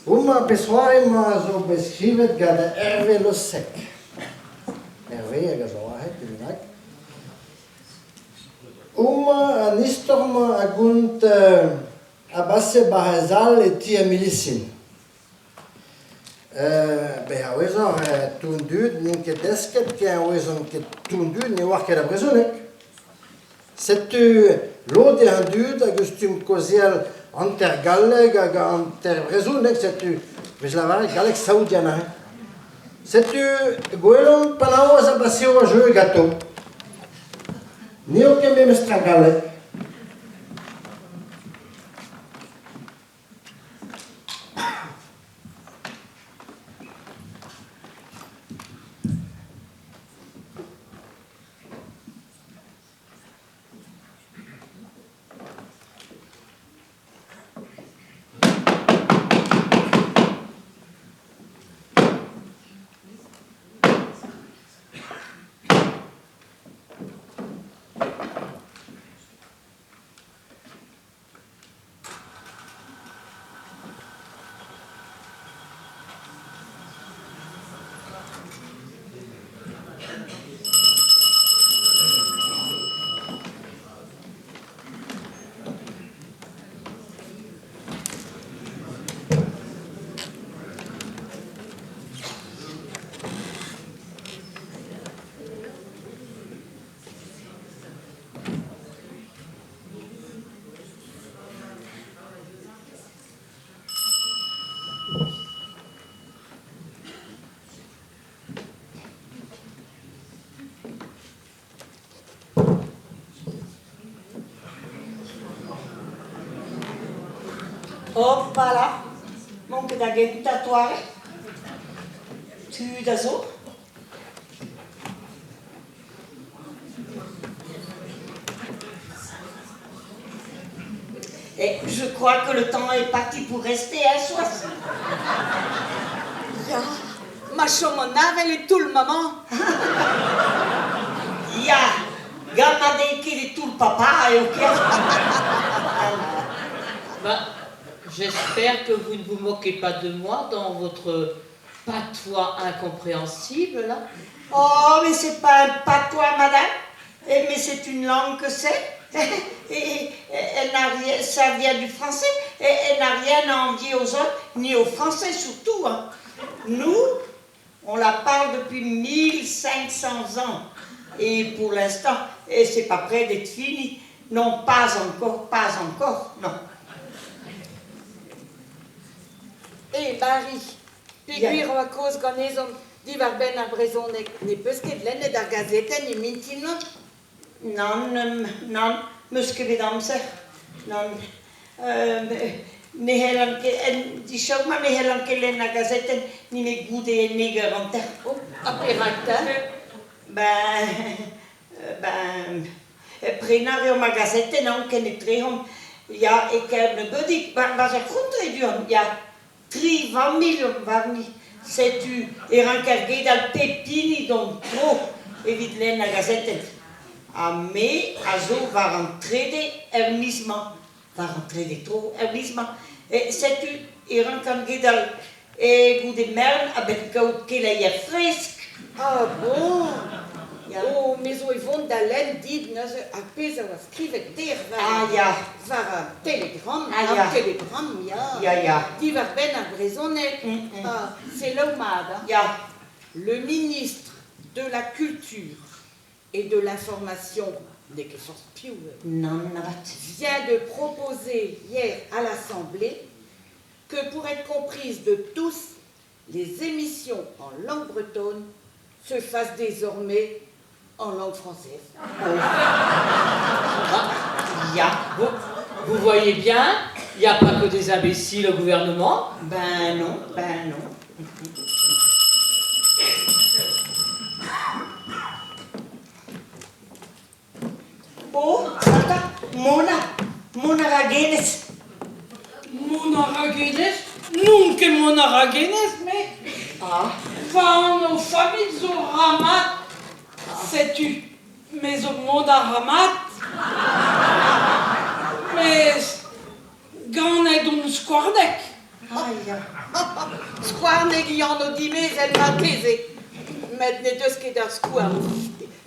Uma pessoa ima zo beschrevet ga de Hervé Le Sec. Hervé ga zo ahet, evident. Uma an istorma agunt abasse bahazal et tia milicin. Beha wezor tundud ninket desket ke wezon ket tundud ne war ket abrezonek. Setu lode an dud agustum koziel antergalleg hag anterbrezonek setu vezlavarek galek saoudiana. Setu gwelon panaoaz abasseo a jeu gato. Neo ket memestra galleg. Hop là, mon que da get tatuare. Tu da zo. Et je crois que le temps est parti pour rester à soi. Ja, maar chomonave est tout le moment. Ya, gamade qui est tout le papa et ok. Bah, j'espère que vous ne vous moquez pas de moi dans votre patois incompréhensible, là. Oh, mais c'est pas un patois, madame. Mais c'est une langue que c'est. Et elle n'a rien, ça vient du français. Et elle n'a rien à envier aux autres, ni aux Français surtout. Hein. Nous, on la parle depuis 1500 ans. Et pour l'instant, et c'est pas près d'être fini. Non, pas encore, non. Et Marie, figure à cause qu'on est dit va ben à raison ne peut ce que de l'aine da gazette ni maintenant. Non, muskevi damse. Non. Ne helan ke di showma ne helan ke lena gazetten ni me gude ne garante. Oh, appirata. Prenario ma gazette non che ne trehom. Ja, ik heb ne buddy, was er goed reduon. Ja, 3 miljoen varni. C'est tu erankerge dal pepini don tro evit lena gazetten. A me, a zo waren trede ernisma. Waren trede tro ernisma. C'est tu erankerge dal goede mern a bet koud kele fresk. Ah bon? Ja. Oh, mais o Yvonne d'Alain dit ne a pesa wa skrive der Ah ja. var un télégramme, Ah, ja. un télégramme, ja. Ja. Dit va ben à raisonner. Ah, c'est l'Omada. Ja. Le ministre de la Culture et de l'Information Non, navat. vient de proposer hier à l'Assemblée que pour être comprises de tous, les émissions en langue bretonne se fassent désormais en langue française. Ja. Vous voyez bien, il n'y a pas que des imbéciles au gouvernement. Ben non. Oh, attends, Mona Ragenes. Monaragenes? Nunca Monaragenes, mais Ah, van o familles zo ramat, sais-tu, mais au monde à ramat, mais Ganet un squardec. Aïe. Squarneg ian o dimez el marteze. Met ne deus ket ur squarn.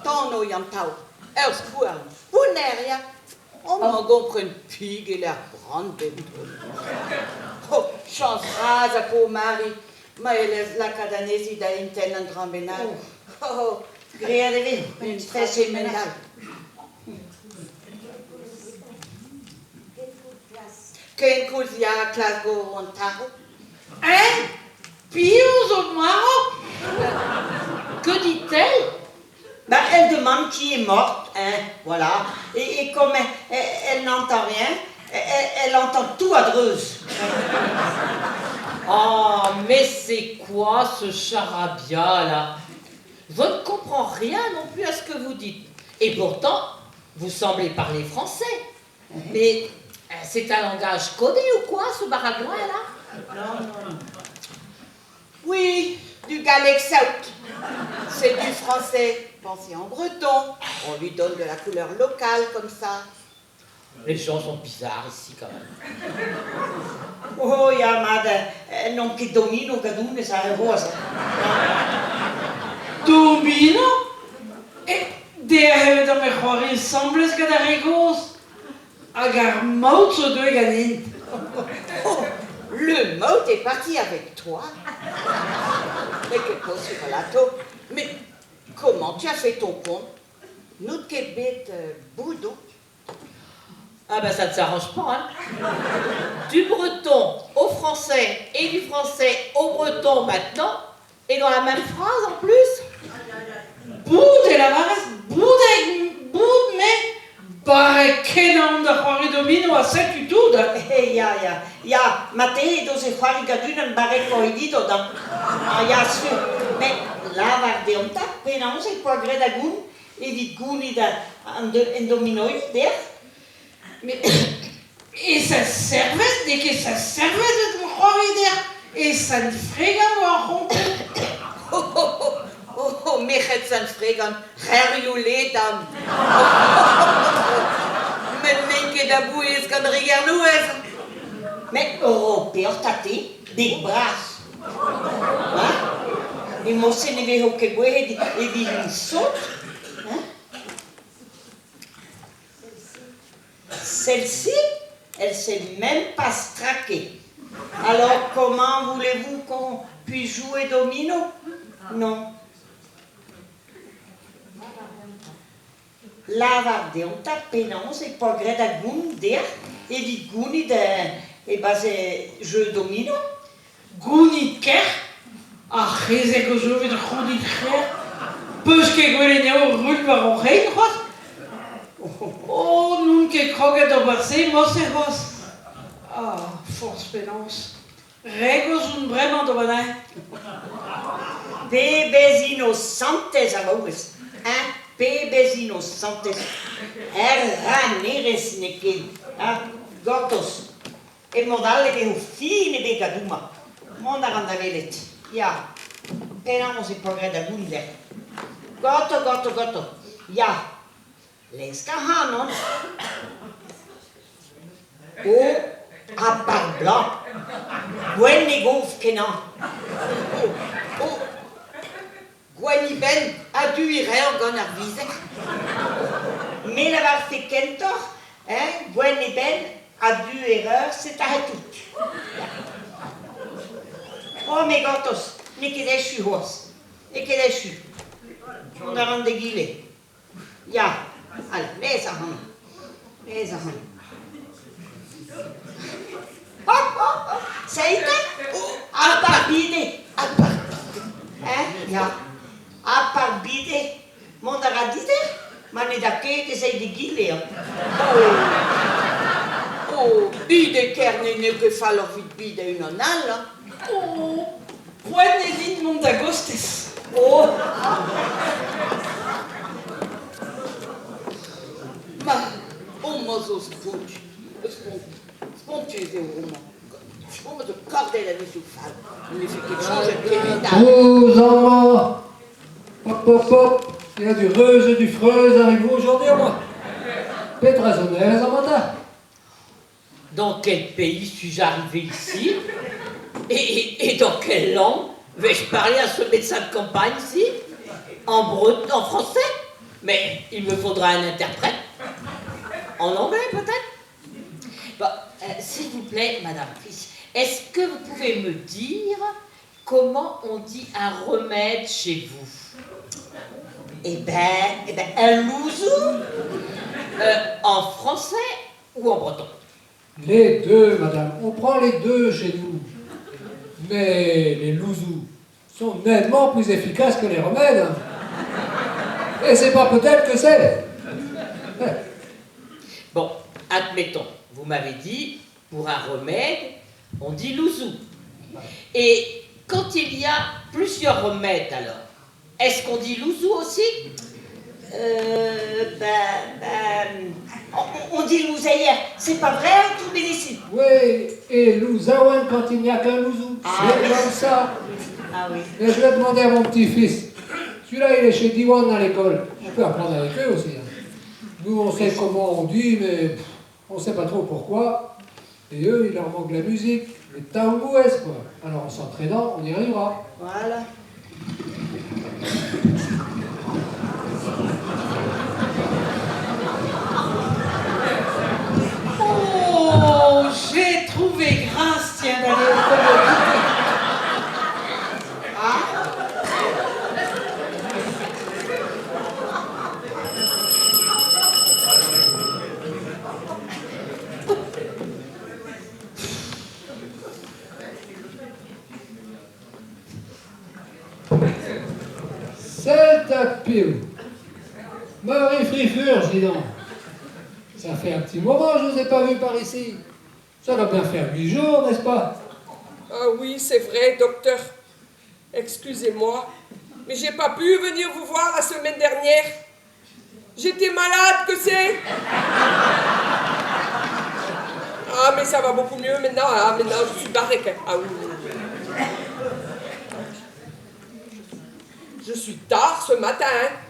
Tan o ian tao. Ur squarn. Pouner, ya. O ma gompren pig e l'er brand benton. Oh, chans raz a po mari. Ma elez lakadanezi da inten an dran benal. Oh, Great de vin. une spèce mental. Ken kouzia klas go an taro. Hein? Pious au Maroc? Que dit-elle? Bah, elle demande qui est morte, hein, voilà. Et comme elle n'entend rien, elle entend tout à Dreuze. Oh, mais c'est quoi ce charabia là? Je ne comprends rien non plus à ce que vous dites. Et pourtant, vous semblez parler français. Mais c'est un langage codé ou quoi, ce baragouin là? Non. Oui, du galec saout. C'est du français pensé en breton. On lui donne de la couleur locale comme ça. Les gens sont bizarres ici quand même. Oh, ja, maar non che domino gadune sa rosa. Domino? Et der hebben dan met gewoon sembles que der regos. Agar mout zo doe ganin. Oh, le mot est parti avec toi. Mais que pas sur l'ato. Mais comment tu as fait ton compte? Nous de Québec, boudon. Ah ben ça ne s'arrange pas, hein. Du breton au français et du français au breton maintenant, et dans la même phrase en plus. Boud et la varesse, boud mais bare kenan da Juari Domino a certitude. Ja, maar te doze fari gadunen bare coidido dan. Ah, ja, sûr. Mais là, var de onta, penans e qua greda gun, e dit guni da en dominoi der. Mais et ça servait dès que ça servait de Juari der et ça ne frégan ou en honte. Oh, mechet san fregan, herriolé dam. Men menke da bouez kan rigar nouez. Mais européen tate, des bras. Hein? Et moi, c'est ne veho que boe et dit une saute. Hein? Celle-ci, elle s'est même pas straquée. Alors, comment voulez-vous qu'on puisse jouer domino? Non. Lavarde, on tape non, c'est pas gré da goun der, et dit gouni de, et bah c'est jeu domino. Gounit ker, a chese que je vais de gounit ker, peus que gwelenio rul par o rein ros. Oh, nun que kroget o barse, mosse ros. Ah, force penance. Regos un breman do banai. Bebés inocentes a vos, hein? Bebés inocentes. Raneres nequel, hein? Gotos. E modale de fine de gaduma. Mondaranda velet. Ja. Penamos e pogreda gunder. Goto. Ja. Leska hanon. O a par blanc. Gwen ne gouf kenan. Oh, Gwani ben a dû irer gant ar vizek. Mais la var fait kentor, hein? Gwen et Ben a dû erreur, c'est à tout. Oh, mes gatos, ne kedechu hos. Ne kedechu. On a rendu guillet. Ja. Allez, les a han. Les a han. Ça y est? A part bide. A part. Hein? Ja. A part bide. Mon aradide? Maar niet dat keken zijn de guillet. Oh, bide kerne ne que falloir vite bide une onal. Oh, poine din non d'agostes. Oh, Ma, oh, mozo spunch. Spunch au roman. Oh, de cordel à mes souffles. Il fait quelque chose de criminel. Vous enfants, hop, il y a du reuse et du freuse, arrive-vous aujourd'hui à moi. Petra zonez en matin. Dans quel pays suis-je arrivé ici? Et dans quelle langue vais-je parler à ce médecin de campagne ici? En breton, en français? Mais il me faudra un interprète. En anglais, peut-être? Bon, s'il vous plaît, Madame Frisch, est-ce que vous pouvez me dire comment on dit un remède chez vous? Eh ben, un louzou. En français ou en breton? Les deux, madame. On prend les deux chez nous. Mais les louzous sont nettement plus efficaces que les remèdes. Et c'est pas peut-être que c'est. Bon, admettons, vous m'avez dit, pour un remède, on dit louzou. Et quand il y a plusieurs remèdes, alors, est-ce qu'on dit louzou aussi? On dit lousaillère. C'est pas vrai, tout médecine. Oui, et louzaouane quand il n'y a qu'un louzou. C'est comme ça. Ah oui. Et je vais demander à mon petit-fils. Celui-là, il est chez Diwan à l'école. Je peux apprendre avec eux aussi. Nous, on sait comment on dit, mais on ne sait pas trop pourquoi. Et eux, il leur manque la musique, le taoumouès, quoi. Alors, en s'entraînant, on y arrivera. Voilà. Oh, j'ai trouvé grâce, tiens, d'aller au collège. C'est un pile. Marie Frifure, dis donc. Ça fait un petit moment que je ne vous ai pas vu par ici. Ça doit bien faire 8 jours, n'est-ce pas? Ah oui, c'est vrai, docteur. Excusez-moi, mais j'ai pas pu venir vous voir la semaine dernière. J'étais malade, que c'est? Ah, mais ça va beaucoup mieux maintenant. Ah, maintenant, je suis barré. Ah oui. Je suis tard ce matin.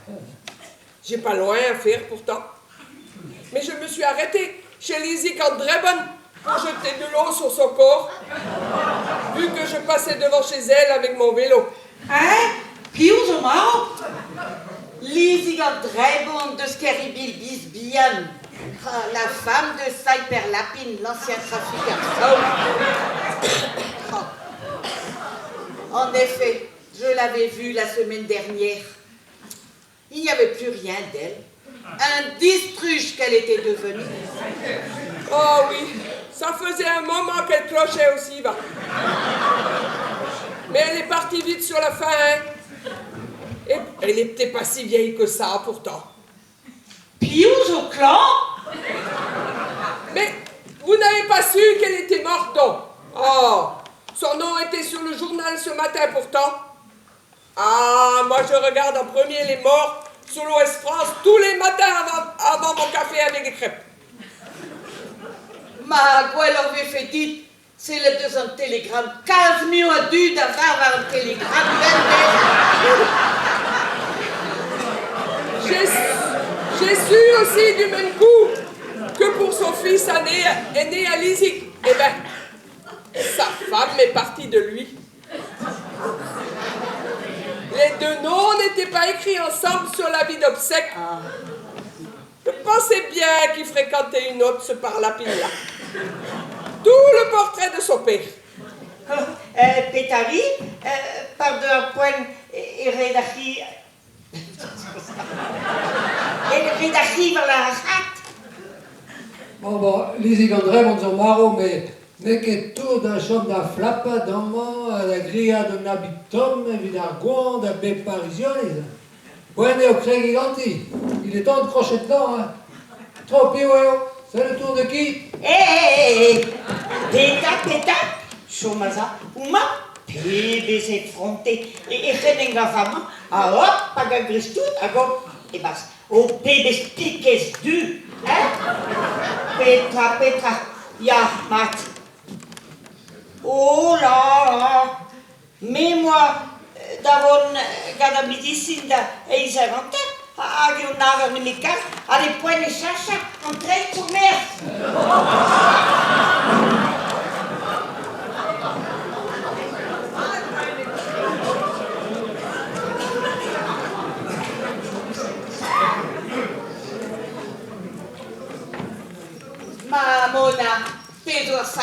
Hein. J'ai pas loin à faire pourtant. Mais je me suis arrêtée chez Lizzie Andreben pour jeter de l'eau sur son corps, vu que je passais devant chez elle avec mon vélo. Hein? Pius och Mao? Lisiga Drebon de Skeribil Bisbian, la femme de Saiper Lapin, l'ancien trafiquant. En effet, je l'avais vue la semaine dernière. Il n'y avait plus rien d'elle. Un distruge qu'elle était devenue. Oh oui, ça faisait un moment qu'elle clochait aussi, va. Mais elle est partie vite sur la fin, hein. Et elle n'était pas si vieille que ça, pourtant. Pius au clan? Mais vous n'avez pas su qu'elle était morte, donc? Oh, son nom était sur le journal ce matin, pourtant. Ah, moi je regarde en premier les morts sur l'Ouest France tous les matins avant mon café avec des crêpes. Ma quoi leur avait fait dit, c'est le deuxième télégramme. 15 millions à dû d'avoir un télégramme. J'ai su aussi du même coup que pour son fils est né à Lisic. Eh bien, sa femme est partie de lui. Les deux noms n'étaient pas écrits ensemble sur l'avis d'obsèques. Je pensais bien qu'il fréquentait une autre, ce Parlapine-là. Tout le portrait de son père. Pétari, par de un point, et rédachi. Et rédachi vers la rate. Bon, Lizzie André, on s'en marre, mais que tout d'un champ d'un flappa d'amant, à la grilla de nabitum, vidargon, d'un bé parisionis. Buone au cré giganti. Il est temps de crocher dedans, hein. Trop piouéo. C'est le tour de qui? Péta, chomaza, uma, pébé fronté, et renenga fama, a hop, paga gristut, agor, et bas, o pébé piques du, hein? Petra, ya, mat. Oh là, mais moi, davon, gada medicine da, et ils inventent. Hag un naver nemicar, a des points de chacha, en train de mer.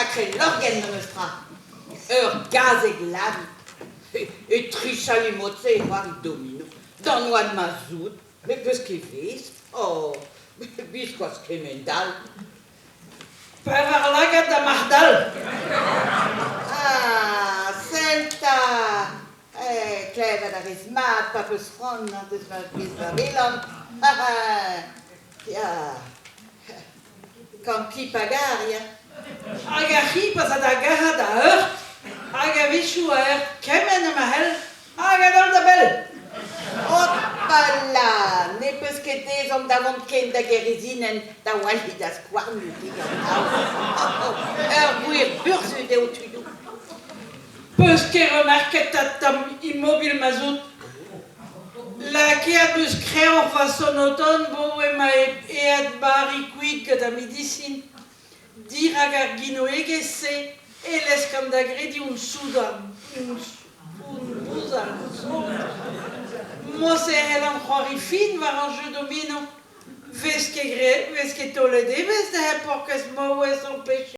sacré l'organe de nostra. Gaz et glade. Et tricha les mots de ses domino. Dans noix de mazout. Mais qu'est-ce qu'il fait? Oh, biscotte criminal. Perverlaga da Mardal. Ah, senta. Cleva da rismat, papus fron, des Babylon. Ja. Comme qui pagaria. Agahi pasada gaha da heurt. Agavishuer. Kemen mahel. Agadol da belle. Hoppala, ne peus ket dezom da vont ken da gerizinen da walli da squarnu gwir burzud eo tudou. Peus ket remarket tam immobile mazout. La ket peus kreor façon automne bo ema eat bari kuit ket a medicine. Dir hag ar gino egese e leskam da gredi un souda. Un bouzal. Moi, c'est Helen Croirifine, var un jeu domino. Vest ket tolede, vest de hepokes mo ou son péché.